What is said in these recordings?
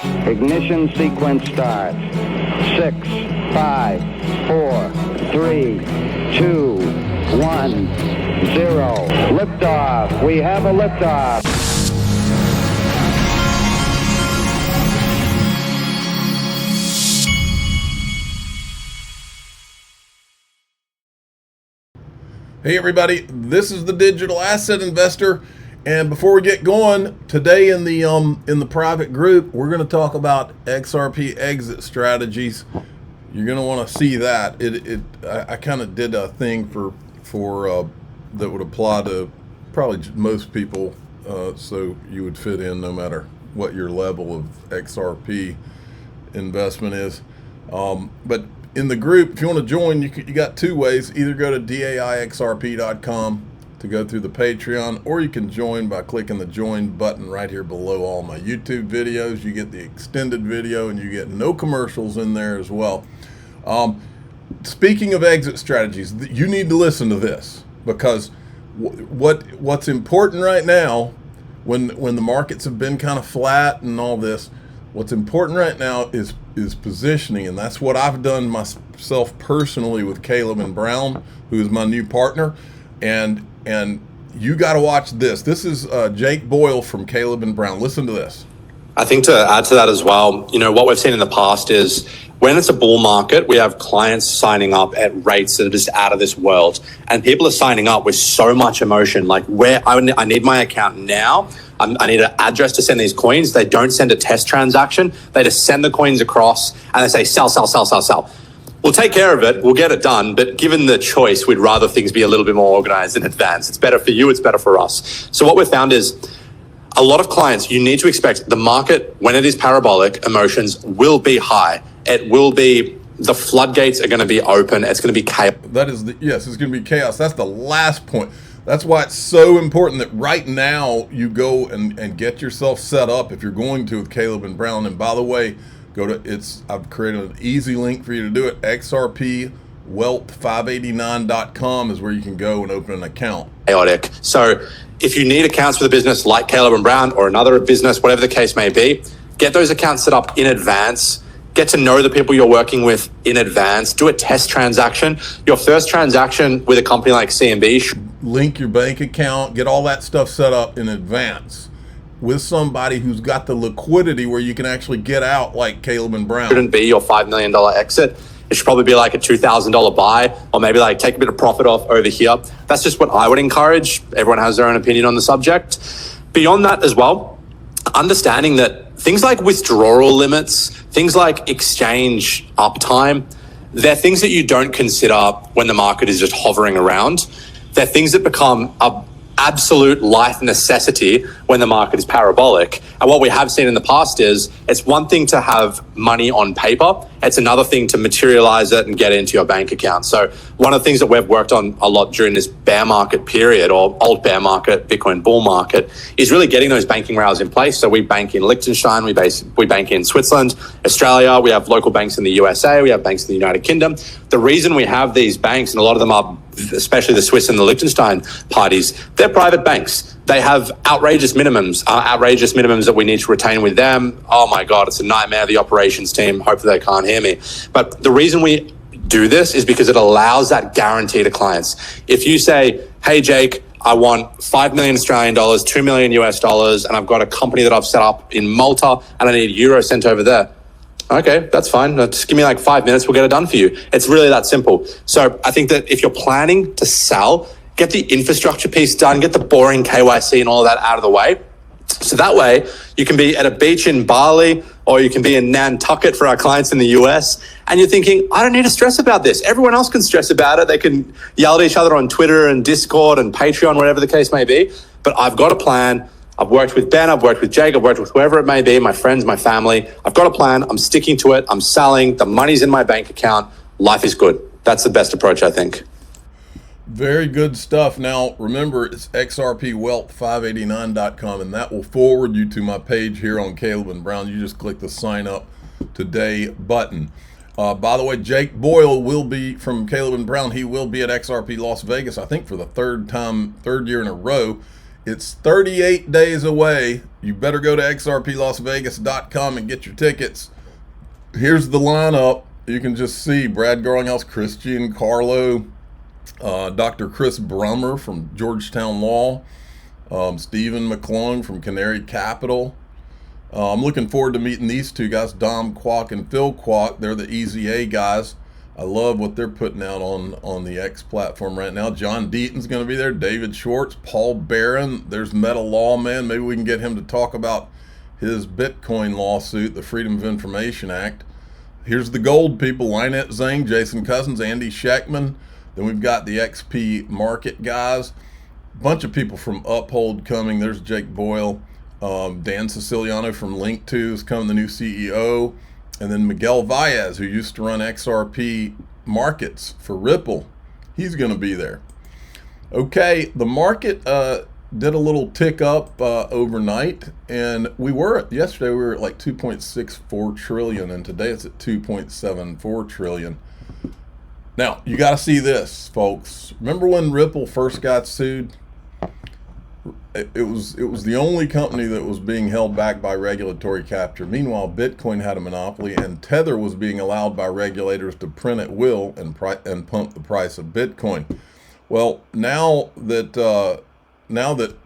Ignition sequence start. 6, 5, 4, 3, 2, 1, 0. Liftoff. We have a liftoff. Hey everybody, this is the Digital Asset Investor, and before we get going today in the private group, we're going to talk about XRP exit strategies. You're going to want to see that. I kind of did a thing for that would apply to probably most people, so you would fit in no matter what your level of XRP investment is. But in the group, if you want to join, you got two ways. Either go to daixrp.com to go through the Patreon, or you can join by clicking the join button right here below all my YouTube videos. You get the extended video and you get no commercials in there as well. Speaking of exit strategies, you need to listen to this, because what's important right now, when the markets have been kind of flat and all this, what's important right now is positioning, and that's what I've done myself personally with Caleb and Brown, who is my new partner. And you got to watch this. This is Jake Boyle from Caleb and Brown. Listen to this. I think to add to that as well, what we've seen in the past is when it's a bull market, we have clients signing up at rates that are just out of this world, and people are signing up with so much emotion, like where I need my account now. I need an address to send these coins. They don't send a test transaction. They just send the coins across and they say, sell, sell, sell, sell, sell. We'll take care of it. We'll get it done. But given the choice, we'd rather things be a little bit more organized in advance. It's better for you. It's better for us. So what we've found is a lot of clients, you need to expect the market, when it is parabolic, emotions will be high. It will be, the floodgates are going to be open. It's going to be chaos. Yes, it's going to be chaos. That's the last point. That's why it's so important that right now you go and get yourself set up if you're going to with Caleb and Brown. And by the way, I've created an easy link for you to do it. XRPwealth589.com is where you can go and open an account. Chaotic. So if you need accounts for the business like Caleb and Brown or another business, whatever the case may be, get those accounts set up in advance. Get to know the people you're working with in advance. Do a test transaction. Your first transaction with a company like CMB. Link your bank account. Get all that stuff set up in advance with somebody who's got the liquidity where you can actually get out, like Caleb and Brown. Shouldn't be your $5 million exit. It should probably be like a $2,000 buy, or maybe like take a bit of profit off over here. That's just what I would encourage. Everyone has their own opinion on the subject. Beyond that as well, understanding that things like withdrawal limits, things like exchange uptime, they're things that you don't consider when the market is just hovering around. They're things that become an absolute life necessity when the market is parabolic. And what we have seen in the past is it's one thing to have money on paper. It's another thing to materialize it and get it into your bank account. So one of the things that we've worked on a lot during this bear market period, or old bear market, Bitcoin bull market, is really getting those banking rails in place. So we bank in Liechtenstein, we bank in Switzerland, Australia, we have local banks in the USA, we have banks in the United Kingdom. The reason we have these banks, and a lot of them are, especially the Swiss and the Liechtenstein parties, they're private banks. They have outrageous minimums that we need to retain with them. Oh my God, it's a nightmare, the operations team. Hopefully they can't hear me. But the reason we do this is because it allows that guarantee to clients. If you say, hey, Jake, I want 5 million Australian dollars, 2 million US dollars, and I've got a company that I've set up in Malta and I need euro sent over there. Okay, that's fine. Just give me like 5 minutes. We'll get it done for you. It's really that simple. So I think that if you're planning to sell, get the infrastructure piece done, get the boring KYC and all of that out of the way. So that way you can be at a beach in Bali, or you can be in Nantucket for our clients in the US, and you're thinking, I don't need to stress about this. Everyone else can stress about it. They can yell at each other on Twitter and Discord and Patreon, whatever the case may be. But I've got a plan. I've worked with Ben, I've worked with Jake, I've worked with whoever it may be, my friends, my family. I've got a plan. I'm sticking to it. I'm selling. The money's in my bank account. Life is good. That's the best approach, I think. Very good stuff. Now, remember, it's XRPwealth589.com, and that will forward you to my page here on Caleb and Brown. You just click the sign up today button. By the way, Jake Boyle will be from Caleb and Brown. He will be at XRP Las Vegas, I think, for the third year in a row. It's 38 days away. You better go to xrplasvegas.com and get your tickets. Here's the lineup. You can just see Brad Garlinghouse, Christian Carlo, Dr. Chris Brummer from Georgetown Law, Stephen McClung from Canary Capital. I'm looking forward to meeting these two guys, Dom Kwok and Phil Kwok. They're the Easy A guys. I love what they're putting out on the X platform right now. John Deaton's going to be there. David Schwartz, Paul Barron. There's Meta Lawman. Maybe we can get him to talk about his Bitcoin lawsuit, the Freedom of Information Act. Here's the gold people: Lynette Zhang, Jason Cousins, Andy Scheckman. Then we've got the XP Market guys. Bunch of people from Uphold coming. There's Jake Boyle. Dan Siciliano from Link2 is coming, the new CEO. And then Miguel Valles, who used to run XRP markets for Ripple, he's going to be there. Okay, the market did a little tick up overnight, and yesterday we were at like 2.64 trillion, and today it's at 2.74 trillion. Now, you got to see this, folks. Remember when Ripple first got sued? It was the only company that was being held back by regulatory capture. Meanwhile, Bitcoin had a monopoly, and Tether was being allowed by regulators to print at will and pump the price of Bitcoin. Well, now that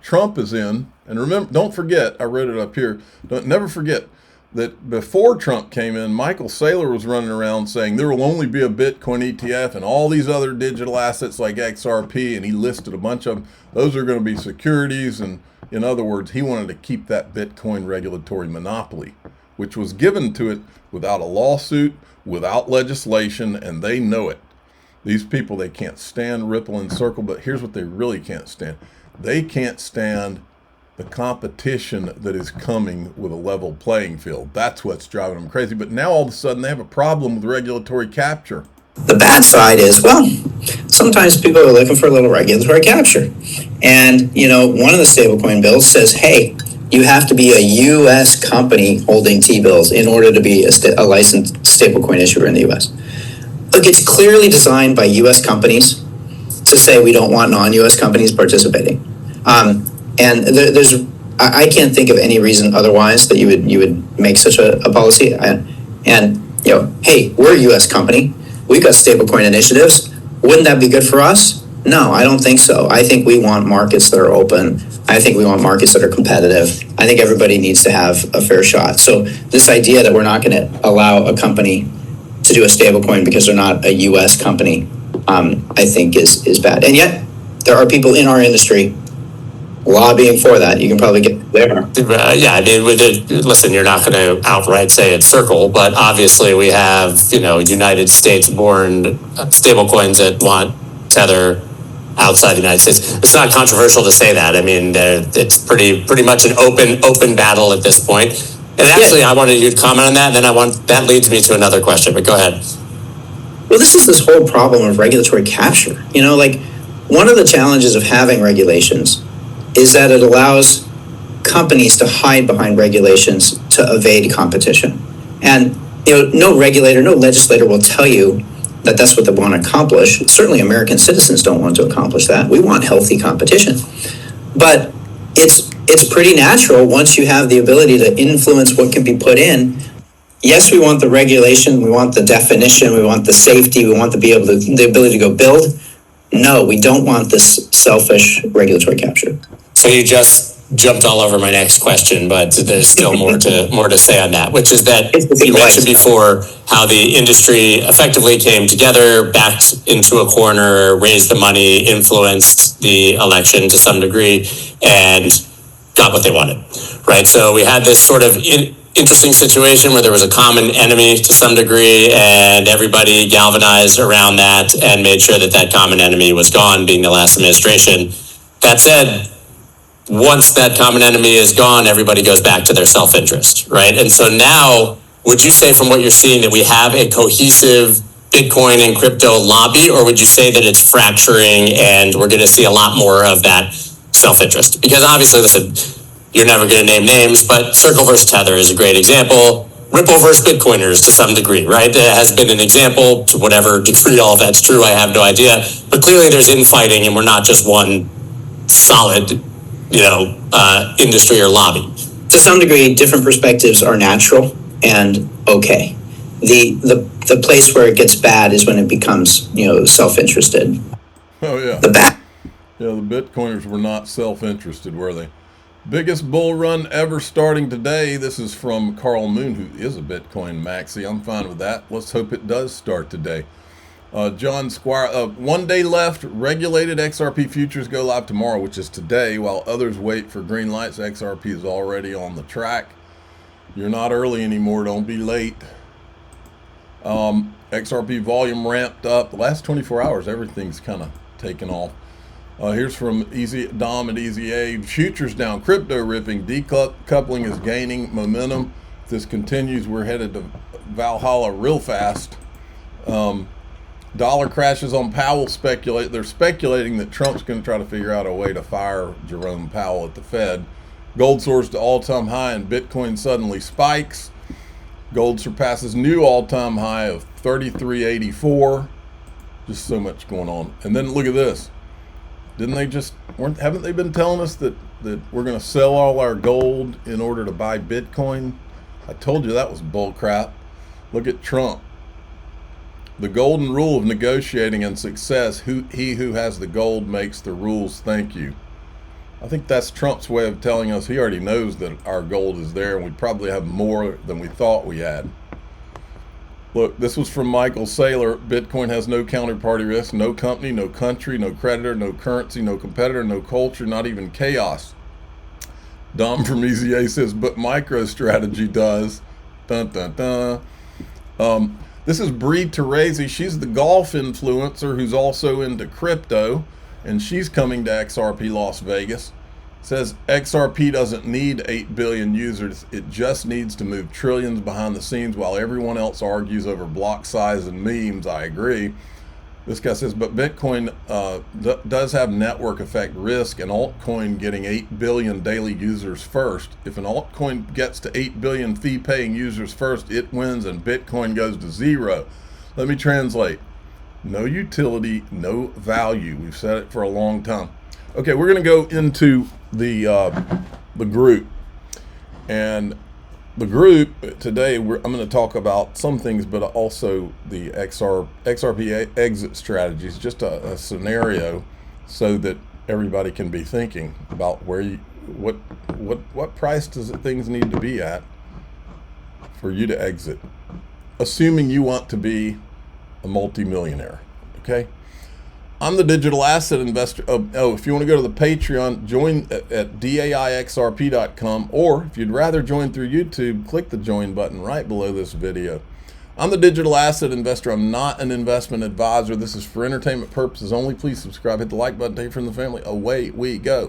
Trump is in, and remember, don't forget, I wrote it up here. Never forget that before Trump came in, Michael Saylor was running around saying there will only be a Bitcoin ETF and all these other digital assets like XRP, and he listed a bunch of them. Those are going to be securities, and in other words, he wanted to keep that Bitcoin regulatory monopoly, which was given to it without a lawsuit, without legislation, and they know it. These people, they can't stand Ripple and Circle, but here's what they really can't stand. They can't stand the competition that is coming with a level playing field. That's what's driving them crazy. But now all of a sudden they have a problem with regulatory capture. The bad side is, well, sometimes people are looking for a little regulatory capture. And, one of the stablecoin bills says, hey, you have to be a U.S. company holding T-bills in order to be a licensed stablecoin issuer in the U.S. Look, it's clearly designed by U.S. companies to say we don't want non-U.S. companies participating. And I can't think of any reason otherwise that you would make such a policy. Hey, we're a U.S. company. We've got stablecoin initiatives. Wouldn't that be good for us? No, I don't think so. I think we want markets that are open. I think we want markets that are competitive. I think everybody needs to have a fair shot. So this idea that we're not going to allow a company to do a stablecoin because they're not a U.S. company, I think is bad. And yet there are people in our industry lobbying for that. You can probably get there. Listen, you're not going to outright say it's Circle, but obviously we have, United States-born stablecoins that want Tether outside the United States. It's not controversial to say that. I mean, it's pretty much an open battle at this point. And actually, I wanted you to comment on that. And then that leads me to another question. But go ahead. Well, this is this whole problem of regulatory capture. One of the challenges of having regulations is that it allows companies to hide behind regulations to evade competition. And, no regulator, no legislator will tell you that that's what they want to accomplish. Certainly American citizens don't want to accomplish that. We want healthy competition. But it's pretty natural once you have the ability to influence what can be put in. Yes, we want the regulation, we want the definition, we want the safety, we want the ability to go build. No, we don't want this selfish regulatory capture. So you just jumped all over my next question, but there's still more to say on that, which is that you mentioned before how the industry effectively came together, backed into a corner, raised the money, influenced the election to some degree, and got what they wanted, right? So we had this sort of interesting situation where there was a common enemy to some degree, and everybody galvanized around that and made sure that common enemy was gone, being the last administration. That said, once that common enemy is gone, everybody goes back to their self-interest, right? And so now, would you say from what you're seeing that we have a cohesive Bitcoin and crypto lobby, or would you say that it's fracturing and we're going to see a lot more of that self-interest? Because obviously, listen, you're never going to name names, but Circle versus Tether is a great example. Ripple versus Bitcoiners to some degree, right? It has been an example. To whatever degree all of that's true, I have no idea. But clearly there's infighting, and we're not just one solid industry or lobby. To some degree, different perspectives are natural and okay. The place where it gets bad is when it becomes, self-interested. Oh yeah. Yeah, the Bitcoiners were not self-interested, were they? Biggest bull run ever starting today. This is from Carl Moon, who is a Bitcoin maxi. I'm fine with that. Let's hope it does start today. John Squire, 1 day left. Regulated XRP futures go live tomorrow, which is today, while others wait for green lights. XRP is already on the track. You're not early anymore. Don't be late. XRP volume ramped up. The last 24 hours, everything's kind of taken off. Here's from Easy Dom at Easy A. Futures down, crypto ripping, decoupling is gaining momentum. If this continues, we're headed to Valhalla real fast. Dollar crashes on Powell. They're speculating that Trump's going to try to figure out a way to fire Jerome Powell at the Fed. Gold soars to all-time high and Bitcoin suddenly spikes. Gold surpasses new all-time high of 33.84. Just so much going on. And then look at this. Haven't they been telling us that we're going to sell all our gold in order to buy Bitcoin? I told you that was bull crap. Look at Trump. The golden rule of negotiating and success, he who has the gold makes the rules. Thank you. I think that's Trump's way of telling us he already knows that our gold is there and we probably have more than we thought we had. Look, this was from Michael Saylor. Bitcoin has no counterparty risk, no company, no country, no creditor, no currency, no competitor, no culture, not even chaos. Dom from Easy A says, but MicroStrategy does. Dun, dun, dun. This is Bree Teresi. She's the golf influencer who's also into crypto, and she's coming to XRP Las Vegas. Says XRP doesn't need 8 billion users. It just needs to move trillions behind the scenes while everyone else argues over block size and memes. I agree. This guy says, but Bitcoin does have network effect risk, and altcoin getting 8 billion daily users first. If an altcoin gets to 8 billion fee paying users first, it wins and Bitcoin goes to zero. Let me translate. No utility, no value. We've said it for a long time. Okay, we're going to go into the group, and the group today. I'm going to talk about some things, but also the XRP exit strategies. Just a scenario, so that everybody can be thinking about what price does things need to be at for you to exit, assuming you want to be a multi-millionaire. Okay. I'm the digital asset investor. If you want to go to the Patreon, join at daixrp.com, or if you'd rather join through YouTube, click the join button right below this video. I'm the digital asset investor. I'm not an investment advisor. This is for entertainment purposes only. Please subscribe, hit the like button, take it from the family. Away we go.